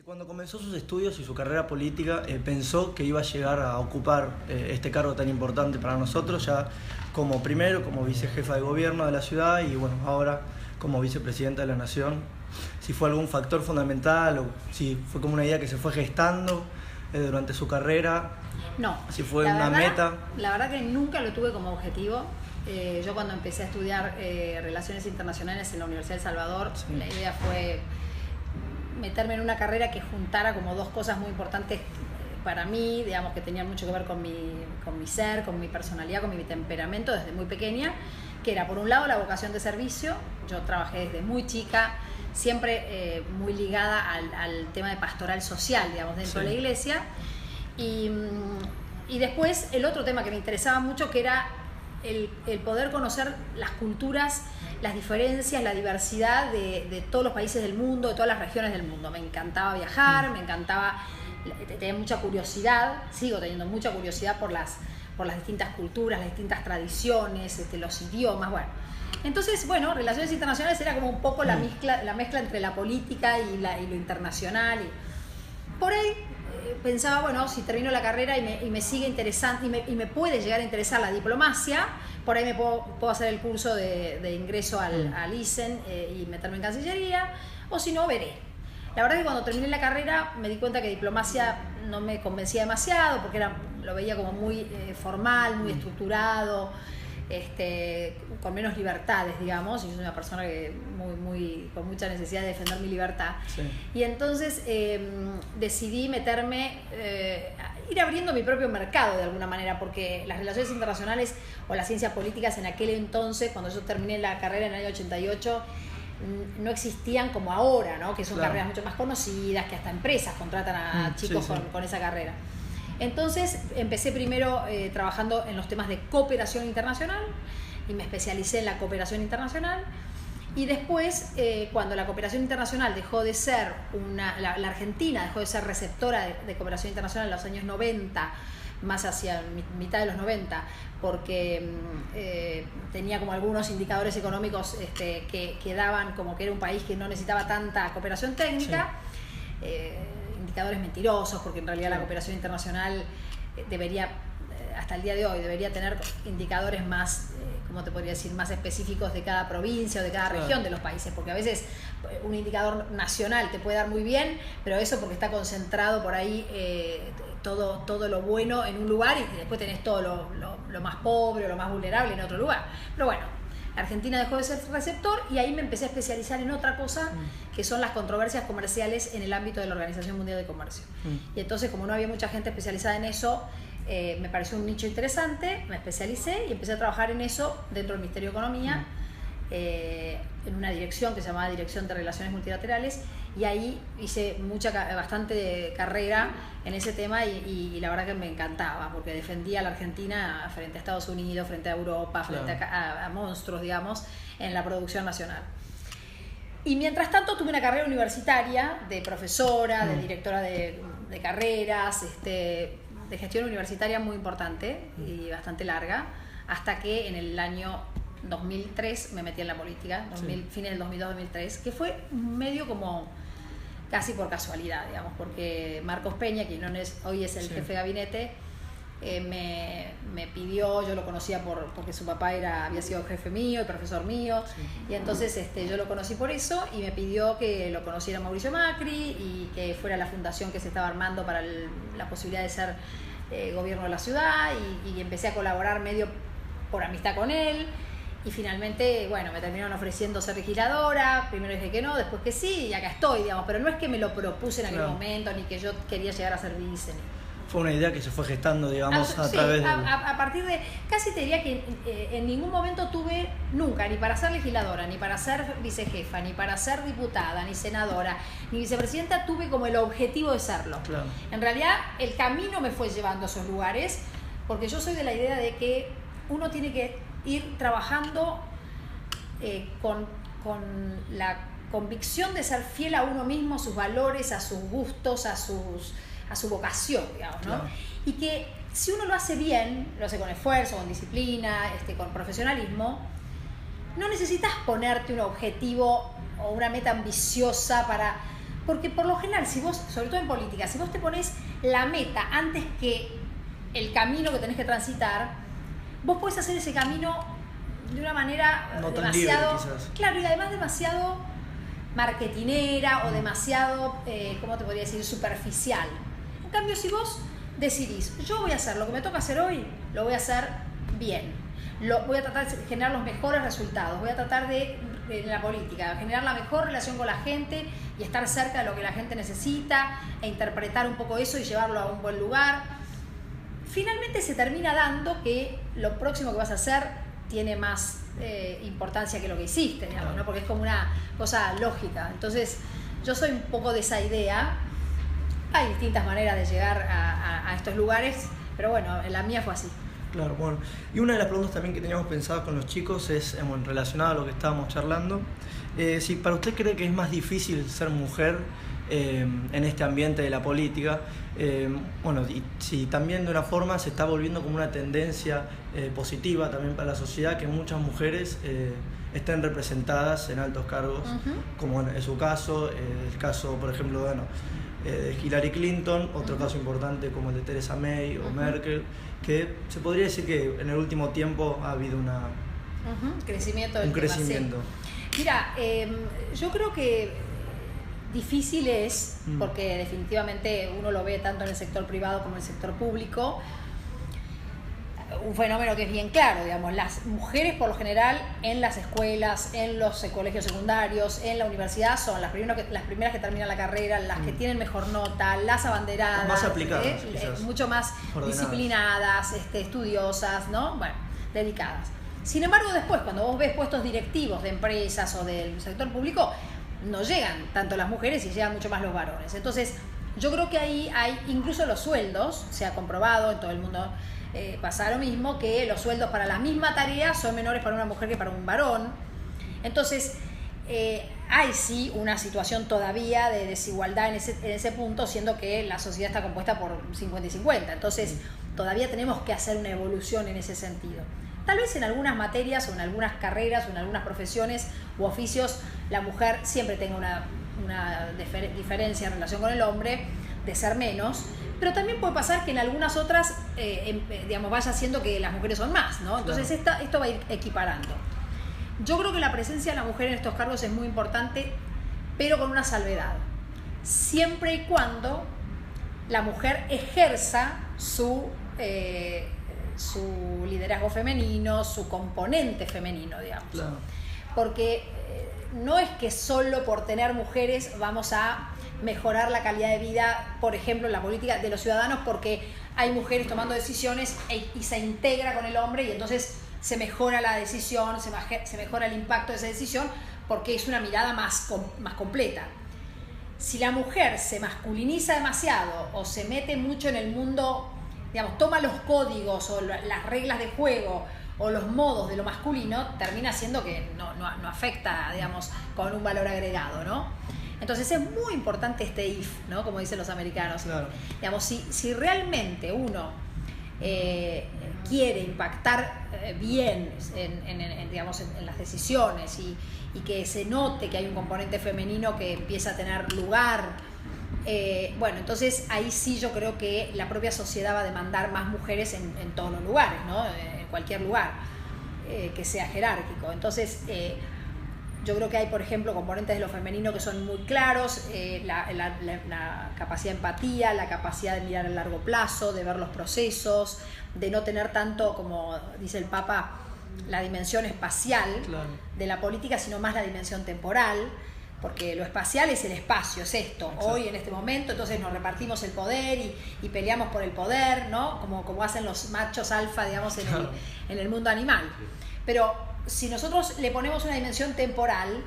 Cuando comenzó sus estudios y su carrera política, pensó que iba a llegar a ocupar este cargo tan importante para nosotros, ya como vicejefa de gobierno de la ciudad y bueno, ahora como vicepresidenta de la Nación. Si fue algún factor fundamental o si fue como una idea que se fue gestando durante su carrera. No. Si fue una meta. La verdad que nunca lo tuve como objetivo. Yo cuando empecé a estudiar Relaciones Internacionales en la Universidad de El Salvador, sí, la idea fue meterme en una carrera que juntara como dos cosas muy importantes para mí, digamos, que tenían mucho que ver con mi ser, con mi personalidad, con mi temperamento desde muy pequeña, que era por un lado la vocación de servicio. Yo trabajé desde muy chica, siempre muy ligada al tema de pastoral social, digamos, dentro de la iglesia. Y después el otro tema que me interesaba mucho, que era el poder conocer las culturas, las diferencias, la diversidad de todos los países del mundo, de todas las regiones del mundo. Me encantaba viajar, me encantaba, tenía mucha curiosidad, sigo teniendo mucha curiosidad por las distintas culturas, las distintas tradiciones, los idiomas, bueno. Entonces, bueno, Relaciones Internacionales era como un poco la mezcla entre la política y lo internacional. Y por ahí pensaba, bueno, si termino la carrera y me sigue interesando y me puede llegar a interesar la diplomacia, por ahí me puedo hacer el curso de ingreso al ISEN y meterme en Cancillería, o si no, veré. La verdad es que cuando terminé la carrera me di cuenta que diplomacia no me convencía demasiado, porque lo veía como muy formal, muy estructurado, con menos libertades, digamos, y yo soy una persona que con mucha necesidad de defender mi libertad. Sí. Y entonces decidí meterme, ir abriendo mi propio mercado de alguna manera, porque las relaciones internacionales o las ciencias políticas en aquel entonces, cuando yo terminé la carrera en el año 88, no existían como ahora, ¿no? Que son carreras mucho más conocidas, que hasta empresas contratan a chicos con esa carrera. Entonces empecé primero trabajando en los temas de cooperación internacional y me especialicé en la cooperación internacional, y después cuando la cooperación internacional dejó de ser la Argentina dejó de ser receptora de cooperación internacional en los años 90, más hacia mitad de los 90, porque tenía como algunos indicadores económicos que daban como que era un país que no necesitaba tanta cooperación técnica. Sí. Indicadores mentirosos, porque en realidad la cooperación internacional debería, hasta el día de hoy, debería tener indicadores más, ¿cómo te podría decir?, más específicos de cada provincia o de cada región de los países, porque a veces un indicador nacional te puede dar muy bien, pero eso porque está concentrado por ahí todo lo bueno en un lugar, y después tenés todo lo más pobre o lo más vulnerable en otro lugar. Pero bueno, Argentina dejó de ser receptor y ahí me empecé a especializar en otra cosa, que son las controversias comerciales en el ámbito de la Organización Mundial de Comercio. Y entonces, como no había mucha gente especializada en eso, me pareció un nicho interesante, me especialicé y empecé a trabajar en eso dentro del Ministerio de Economía, en una dirección que se llamaba Dirección de Relaciones Multilaterales, y ahí hice bastante carrera en ese tema y la verdad que me encantaba, porque defendía a la Argentina frente a Estados Unidos, frente a Europa, frente a monstruos, digamos, en la producción nacional. Y mientras tanto tuve una carrera universitaria de profesora, de directora de carreras, de gestión universitaria muy importante y bastante larga, hasta que en el año 2003 me metí en la política, fines del 2002-2003, que fue medio como casi por casualidad, digamos, porque Marcos Peña, quien hoy es el jefe de gabinete, me pidió, yo lo conocía porque su papá había sido jefe mío y profesor mío, y entonces yo lo conocí por eso, y me pidió que lo conociera Mauricio Macri y que fuera la fundación que se estaba armando para la posibilidad de ser gobierno de la ciudad, y empecé a colaborar medio por amistad con él. Y finalmente, bueno, me terminaron ofreciendo ser legisladora. Primero dije que no, después que sí, y acá estoy, digamos. Pero no es que me lo propuse en aquel momento, ni que yo quería llegar a ser vice. Fue una idea que se fue gestando, digamos, a través de... a partir de... Casi te diría que en ningún momento tuve nunca, ni para ser legisladora, ni para ser vicejefa, ni para ser diputada, ni senadora, ni vicepresidenta, tuve como el objetivo de serlo. Claro. En realidad, el camino me fue llevando a esos lugares, porque yo soy de la idea de que uno tiene que ir trabajando con la convicción de ser fiel a uno mismo, a sus valores, a sus gustos, a su vocación, digamos, ¿no? Claro. Y que si uno lo hace bien, lo hace con esfuerzo, con disciplina, con profesionalismo, no necesitas ponerte un objetivo o una meta ambiciosa Porque por lo general, si vos, sobre todo en política, si vos te pones la meta antes que el camino que tenés que transitar, vos podés hacer ese camino de una manera no tan demasiado libre, quizás. Claro, y además demasiado marketinera o demasiado, ¿cómo te podría decir?, superficial. En cambio, si vos decidís, yo voy a hacer lo que me toca hacer hoy, lo voy a hacer bien. Voy a tratar de generar los mejores resultados, voy a tratar de en la política, generar la mejor relación con la gente y estar cerca de lo que la gente necesita e interpretar un poco eso y llevarlo a un buen lugar. Finalmente se termina dando que lo próximo que vas a hacer tiene más importancia que lo que hiciste, digamos, ¿no? Porque es como una cosa lógica. Entonces, yo soy un poco de esa idea. Hay distintas maneras de llegar a estos lugares, pero bueno, la mía fue así. Claro, bueno. Y una de las preguntas también que teníamos pensadas con los chicos es, relacionada a lo que estábamos charlando, si para usted cree que es más difícil ser mujer en este ambiente de la política, bueno, y si también de una forma se está volviendo como una tendencia positiva también para la sociedad que muchas mujeres estén representadas en altos cargos, como bueno, es su caso, el caso, por ejemplo, bueno, de Hillary Clinton, otro caso importante como el de Theresa May o Merkel, que se podría decir que en el último tiempo ha habido un crecimiento. Sí. Mira, yo creo que difícil es, porque definitivamente uno lo ve tanto en el sector privado como en el sector público, un fenómeno que es bien claro, digamos, las mujeres por lo general en las escuelas, en los colegios secundarios, en la universidad son las primeras que terminan la carrera, las que tienen mejor nota, las abanderadas, más aplicadas, mucho más ordenadas, disciplinadas, estudiosas, ¿no? Bueno, dedicadas. Sin embargo, después, cuando vos ves puestos directivos de empresas o del sector público, no llegan tanto las mujeres y llegan mucho más los varones. Entonces, yo creo que ahí hay, incluso los sueldos, se ha comprobado en todo el mundo, pasa lo mismo, que los sueldos para la misma tarea son menores para una mujer que para un varón. Entonces, hay sí una situación todavía de desigualdad en ese punto, siendo que la sociedad está compuesta por 50 y 50. Entonces, todavía tenemos que hacer una evolución en ese sentido. Tal vez en algunas materias o en algunas carreras o en algunas profesiones u oficios la mujer siempre tenga una diferencia en relación con el hombre, de ser menos, pero también puede pasar que en algunas otras digamos, vaya haciendo que las mujeres son más, ¿no? Entonces claro, esto va a ir equiparando. Yo creo que la presencia de la mujer en estos cargos es muy importante, pero con una salvedad. Siempre y cuando la mujer ejerza su liderazgo femenino, su componente femenino, digamos. Claro. Porque no es que solo por tener mujeres vamos a mejorar la calidad de vida, por ejemplo, en la política de los ciudadanos, porque hay mujeres tomando decisiones y se integra con el hombre y entonces se mejora la decisión, se mejora el impacto de esa decisión porque es una mirada más completa. Si la mujer se masculiniza demasiado o se mete mucho en el mundo, digamos, toma los códigos o las reglas de juego o los modos de lo masculino, termina siendo que no afecta, digamos, con un valor agregado, ¿no? Entonces es muy importante este if, ¿no? Como dicen los americanos. Claro. Digamos, si realmente uno quiere impactar bien digamos, en las decisiones y que se note que hay un componente femenino que empieza a tener lugar, bueno, entonces ahí sí yo creo que la propia sociedad va a demandar más mujeres en todos los lugares, ¿no? En cualquier lugar que sea jerárquico. Entonces yo creo que hay, por ejemplo, componentes de lo femenino que son muy claros, la capacidad de empatía, la capacidad de mirar a largo plazo, de ver los procesos, de no tener tanto, como dice el Papa, la dimensión espacial de la política, sino más la dimensión temporal, porque lo espacial es el espacio, es esto. Exacto. Hoy, en este momento, entonces nos repartimos el poder y peleamos por el poder, ¿no? Como hacen los machos alfa, digamos, en el mundo animal. Pero si nosotros le ponemos una dimensión temporal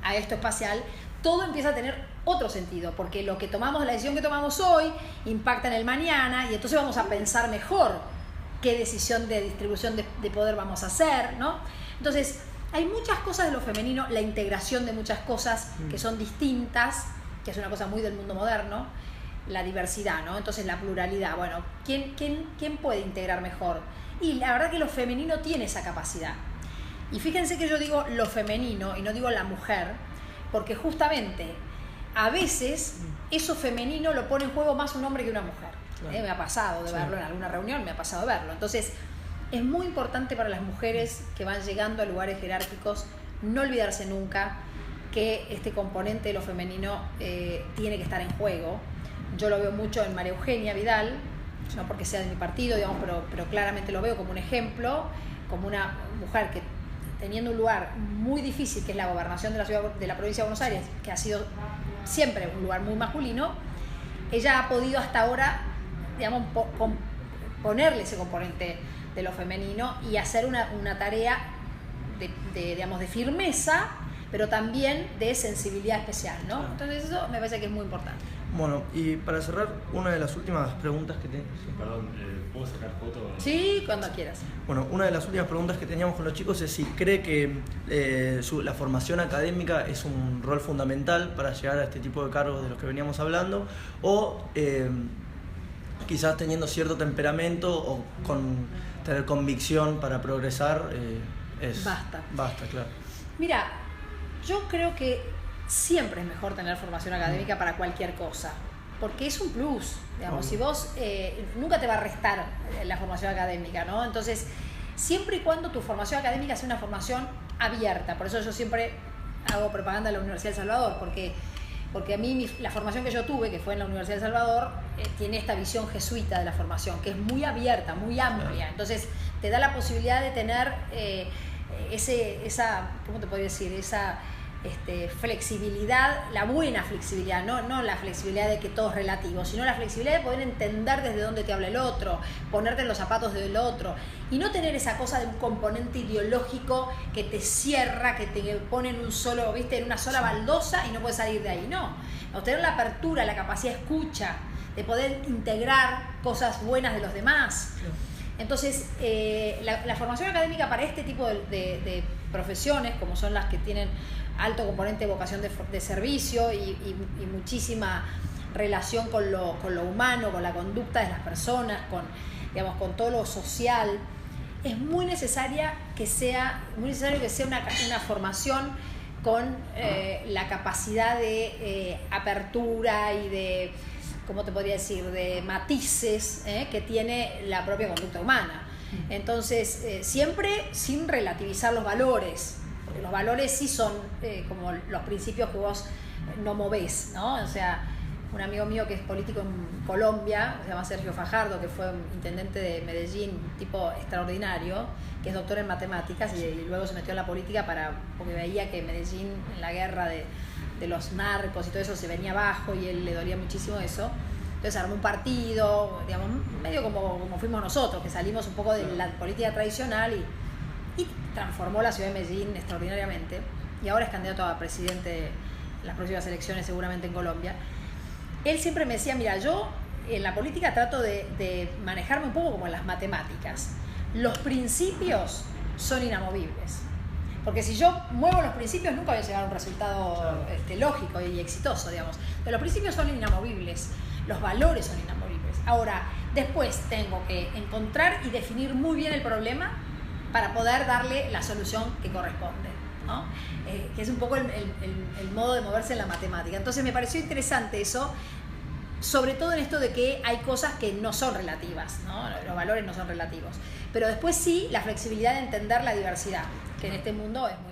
a esto espacial, todo empieza a tener otro sentido, porque la decisión que tomamos hoy impacta en el mañana y entonces vamos a pensar mejor qué decisión de distribución de poder vamos a hacer, ¿no? Entonces, hay muchas cosas de lo femenino, la integración de muchas cosas que son distintas, que es una cosa muy del mundo moderno, la diversidad, ¿no? Entonces, la pluralidad. Bueno, ¿quién puede integrar mejor? Y la verdad que lo femenino tiene esa capacidad. Y fíjense que yo digo lo femenino y no digo la mujer, porque justamente a veces eso femenino lo pone en juego más un hombre que una mujer. Claro. Me ha pasado de verlo en alguna reunión, me ha pasado de verlo. Entonces, es muy importante para las mujeres que van llegando a lugares jerárquicos no olvidarse nunca que este componente de lo femenino tiene que estar en juego. Yo lo veo mucho en María Eugenia Vidal, no porque sea de mi partido, digamos, pero claramente lo veo como un ejemplo, como una mujer que, teniendo un lugar muy difícil, que es la gobernación de la ciudad, de la provincia de Buenos Aires, que ha sido siempre un lugar muy masculino, ella ha podido hasta ahora, digamos, ponerle ese componente de lo femenino y hacer una tarea digamos, de firmeza, pero también de sensibilidad especial, ¿no? Claro. Entonces eso me parece que es muy importante. Bueno, y para cerrar, una de las últimas preguntas que teníamos... Perdón, ¿puedo sacar foto? Sí, cuando quieras. Bueno, una de las últimas preguntas que teníamos con los chicos es si cree que la formación académica es un rol fundamental para llegar a este tipo de cargos de los que veníamos hablando, o quizás teniendo cierto temperamento o tener convicción para progresar basta, claro. Mira, yo creo que siempre es mejor tener formación académica para cualquier cosa, porque es un plus, digamos, si vos nunca te va a restar la formación académica, ¿no? Entonces, siempre y cuando tu formación académica sea una formación abierta, por eso yo siempre hago propaganda de la Universidad de El Salvador, porque a mí la formación que yo tuve, que fue en la Universidad de El Salvador, tiene esta visión jesuita de la formación, que es muy abierta, muy amplia, entonces te da la posibilidad de tener esa, ¿cómo te podría decir? Esa flexibilidad, la buena flexibilidad, no la flexibilidad de que todo es relativo, sino la flexibilidad de poder entender desde dónde te habla el otro, ponerte en los zapatos del otro y no tener esa cosa de un componente ideológico que te cierra, que te pone en un solo, ¿viste? En una sola baldosa y no puedes salir de ahí, no. Tener la apertura, la capacidad de escucha, de poder integrar cosas buenas de los demás. Entonces, la formación académica para este tipo de profesiones, como son las que tienen alto componente de vocación de servicio y muchísima relación con lo humano, con la conducta de las personas, con todo lo social, es muy necesario que sea una formación con la capacidad de apertura y de, ¿cómo te podría decir?, de matices que tiene la propia conducta humana. Entonces, siempre sin relativizar los valores, porque los valores sí son como los principios que vos no movés, ¿no? O sea, un amigo mío que es político en Colombia, se llama Sergio Fajardo, que fue intendente de Medellín, un tipo extraordinario, que es doctor en matemáticas y luego se metió en la política porque veía que Medellín, en la guerra de los narcos y todo eso, se venía abajo y él le dolía muchísimo eso. Entonces armó un partido, digamos, medio como fuimos nosotros, que salimos un poco de la política tradicional y transformó la ciudad de Medellín extraordinariamente. Y ahora es candidato a presidente en las próximas elecciones, seguramente en Colombia. Él siempre me decía, mira, yo en la política trato de manejarme un poco como en las matemáticas. Los principios son inamovibles. Porque si yo muevo los principios, nunca voy a llegar a un resultado lógico y exitoso, digamos. Pero los principios son inamovibles. Los valores son inamovibles. Ahora, después tengo que encontrar y definir muy bien el problema para poder darle la solución que corresponde, ¿no? Que es un poco el modo de moverse en la matemática. Entonces me pareció interesante eso, sobre todo en esto de que hay cosas que no son relativas, ¿no? Los valores no son relativos. Pero después sí, la flexibilidad de entender la diversidad, que en este mundo es muy